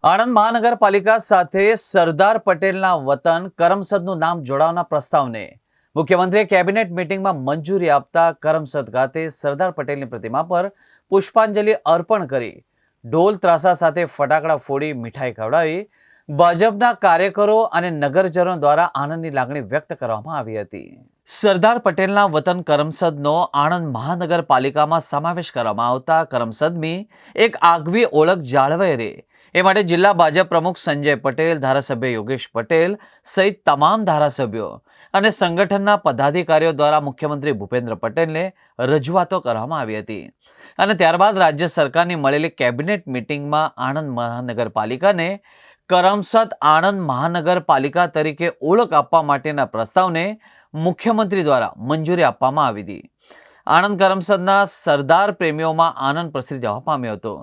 આણંદ મહાનગરપાલિકા સાથે સરદાર પટેલના વતન કરમસદનું નામ જોડાવાના પ્રસ્તાવને મુખ્યમંત્રીએ કેબિનેટ મીટિંગમાં મંજૂરી આપતા કરમસદ ખાતે સરદાર પટેલની પ્રતિમા પર પુષ્પાંજલિ અર્પણ કરી ઢોલ ત્રાસા સાથે ફટાકડા ફોડી મીઠાઈ ખવડાવી ભાજપના કાર્યકરો અને નગરજનો દ્વારા આનંદની લાગણી વ્યક્ત કરવામાં આવી હતી। સરદાર પટેલના વતન કરમસદનો આણંદ મહાનગરપાલિકામાં સમાવેશ કરવામાં આવતા કરમસદની એક આગવી ઓળખ જાળવાઈ રહે એ માટે જિલ્લા ભાજપ પ્રમુખ સંજય પટેલ, ધારાસભ્ય યોગેશ પટેલ સહિત તમામ ધારાસભ્યો અને સંગઠનના પદાધિકારીઓ દ્વારા મુખ્યમંત્રી ભૂપેન્દ્ર પટેલને રજૂઆતો કરવામાં આવી હતી અને ત્યારબાદ રાજ્ય સરકારની મળેલી કેબિનેટ મિટિંગમાં આણંદ મહાનગરપાલિકાને કરમસદ આણંદ મહાનગરપાલિકા તરીકે ઓળખ આપવા માટેના પ્રસ્તાવને મુખ્યમંત્રી દ્વારા મંજૂરી આપવામાં આવી હતી। આણંદ કરમસદના સરદાર પ્રેમીઓમાં આનંદ પ્રસરી જવા પામ્યો હતો।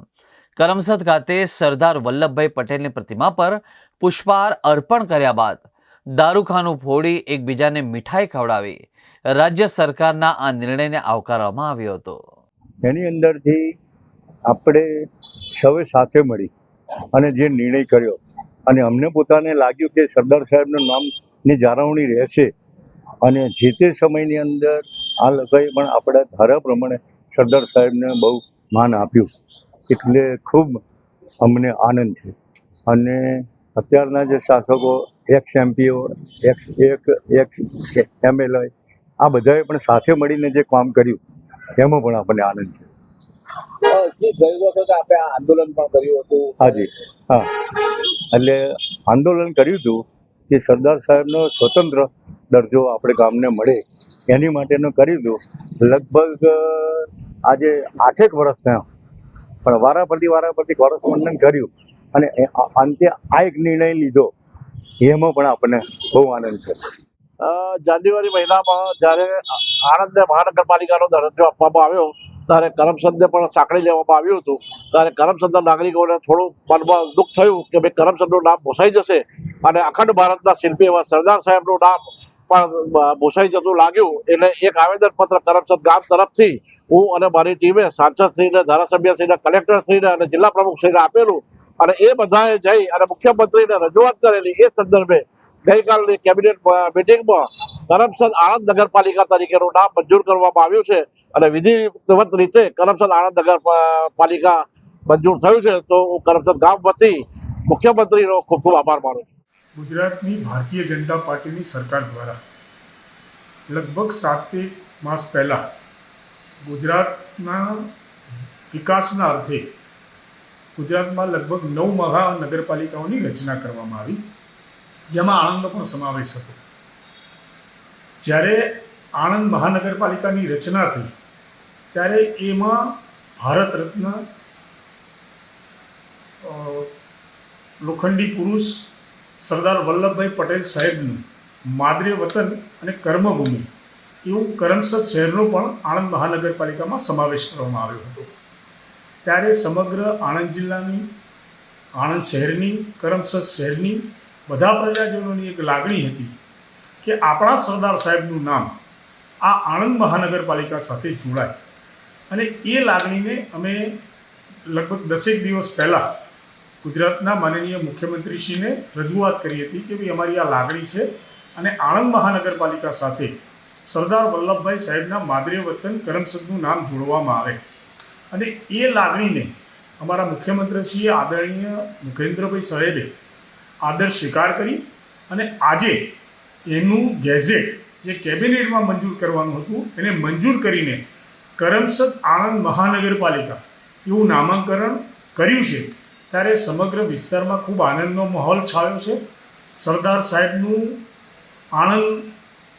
કરમસદ ખાતે સરદાર વલ્લભભાઈ પટેલની પ્રતિમા પર પુષ્પહાર અર્પણ કર્યા બાદ દારૂખાનું ફોડી એકબીજાને મીઠાઈ ખવડાવી રાજ્ય સરકારના આ નિર્ણયને આવકારવામાં આવ્યો હતો। એની અંદરથી આપણે સૌએ સાથે મળી અને જે નિર્ણય કર્યો અને અમને પોતાને લાગ્યું કે સરદાર સાહેબનું નામની જાળવણી રહેશે અને જે તે સમયની અંદર આ લોકોએ પણ આપણા ધારા પ્રમાણે સરદાર સાહેબને બહુ માન આપ્યું, એટલે ખૂબ અમને આનંદ છે। અને અત્યારના જે શાસકો એક્સ એમપીઓ એક્સ એમએલએ આ બધાએ પણ સાથે મળીને જે કામ કર્યું એમાં પણ આપણને આનંદ છે। આંદોલન પણ કર્યું હતું। હાજી, હા, એટલે આંદોલન કર્યું હતું કે સરદાર સાહેબનો સ્વતંત્ર દરજ્જો આપણે ગામને મળે એની માટેનું કર્યું હતું। લગભગ આજે 8 વર્ષ થયા પણ વારાફરતી કોરસ્પોન્ડન્ટ કર્યું અને અંતે આ એક નિર્ણય લીધો એમાં પણ આપણને બહુ આનંદ છે। જાન્યુઆરી મહિનામાં જ્યારે આણંદને મહાનગરપાલિકાનો દરજ્જો આપવામાં આવ્યો ત્યારે કરમસદને પણ સાંકળી લેવામાં આવ્યું હતું। ત્યારે કરમસદના નાગરિકોને થોડું મનમાં દુઃખ થયું કે ભાઈ કરમસદનું નામ ભૂસાઈ જશે અને અખંડ ભારતના શિલ્પી એવા સરદાર સાહેબનું નામ પણ ભૂસાઈ જતું લાગ્યું। એટલે એક આવેદનપત્ર કરમસદ ગામ તરફથી હું અને મારી ટીમે સાંસદશ્રીને, ધારાસભ્યશ્રીને, કલેક્ટરશ્રીને અને જિલ્લા પ્રમુખશ્રીને આપેલું અને એ બધાએ જઈ અને મુખ્યમંત્રીને રજૂઆત કરેલી। એ સંદર્ભે ગઈકાલની કેબિનેટ મિટિંગમાં કરમસદ આણંદ નગરપાલિકા તરીકેનું નામ મંજૂર કરવામાં આવ્યું છે અને વિધિવત રીતે કરમસદ આણંદ નગરપાલિકા મંજૂર થયું છે। તો હું કરમસદ ગામ વતી મુખ્યમંત્રીનો ખૂબ ખૂબ આભાર માનું છું। ગુજરાતની ભારતીય જનતા પાર્ટીની સરકાર દ્વારા લગભગ 7 માસ પહેલાં ગુજરાતના વિકાસના અર્થે ગુજરાતમાં લગભગ 9 મહાનગરપાલિકાઓની રચના કરવામાં આવી, જેમાં આણંદનો પણ સમાવેશ હતો। જ્યારે આણંદ મહાનગરપાલિકાની રચના થઈ ત્યારે એમાં ભારત રત્ન લોખંડી પુરુષ સરદાર વલ્લભભાઈ પટેલ સાહેબનું માદરે વતન અને કર્મભૂમિ એવું કરમસદ શહેરનો પણ આણંદ મહાનગરપાલિકામાં સમાવેશ કરવામાં આવ્યો હતો। ત્યારે સમગ્ર આણંદ જિલ્લાની, આણંદ શહેરની, કરમસદ શહેરની બધા પ્રજાજનોની એક લાગણી હતી કે આપણા સરદાર સાહેબનું નામ આ આણંદ મહાનગરપાલિકા સાથે જોડાય અને એ લાગણીને અમે લગભગ 10 દિવસ પહેલાં ગુજરાતના માનનીય મુખ્યમંત્રીશ્રીને રજૂઆત કરી હતી કે ભાઈ અમારી આ લાગણી છે અને આણંદ મહાનગરપાલિકા સાથે સરદાર વલ્લભભાઈ સાહેબના માદરે વતન કરમસદનું નામ જોડવામાં આવે અને એ લાગણીને અમારા મુખ્યમંત્રીશ્રીએ આદરણીય મુકેન્દ્રભાઈ સાહેબે આદર સ્વીકાર કરી અને આજે એનું ગેઝેટ જે કેબિનેટમાં મંજૂર કરવાનું હતું એને મંજૂર કરીને કરમસદ આણંદ મહાનગરપાલિકા એવું નામાંકરણ કર્યું છે। ત્યારે સમગ્ર વિસ્તારમાં ખૂબ આનંદનો માહોલ છાયો છે। સરદાર સાહેબનું આણંદ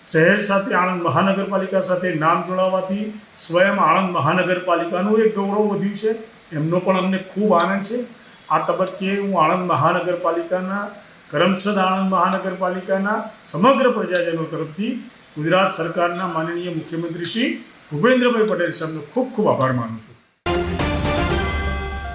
શહેર સાથે, આણંદ મહાનગરપાલિકા સાથે નામ જોડાવાથી સ્વયં આણંદ મહાનગરપાલિકાનું એક ગૌરવ વધ્યું છે, એમનો પણ અમને ખૂબ આનંદ છે। આ તબક્કે હું આણંદ મહાનગરપાલિકાના, કરમસદ આણંદ મહાનગરપાલિકાના સમગ્ર પ્રજાજનો તરફથી ગુજરાત સરકારના માનનીય મુખ્યમંત્રી શ્રી ભૂપેન્દ્રભાઈ પટેલ સાહેબનો ખૂબ ખૂબ આભાર માનું છું।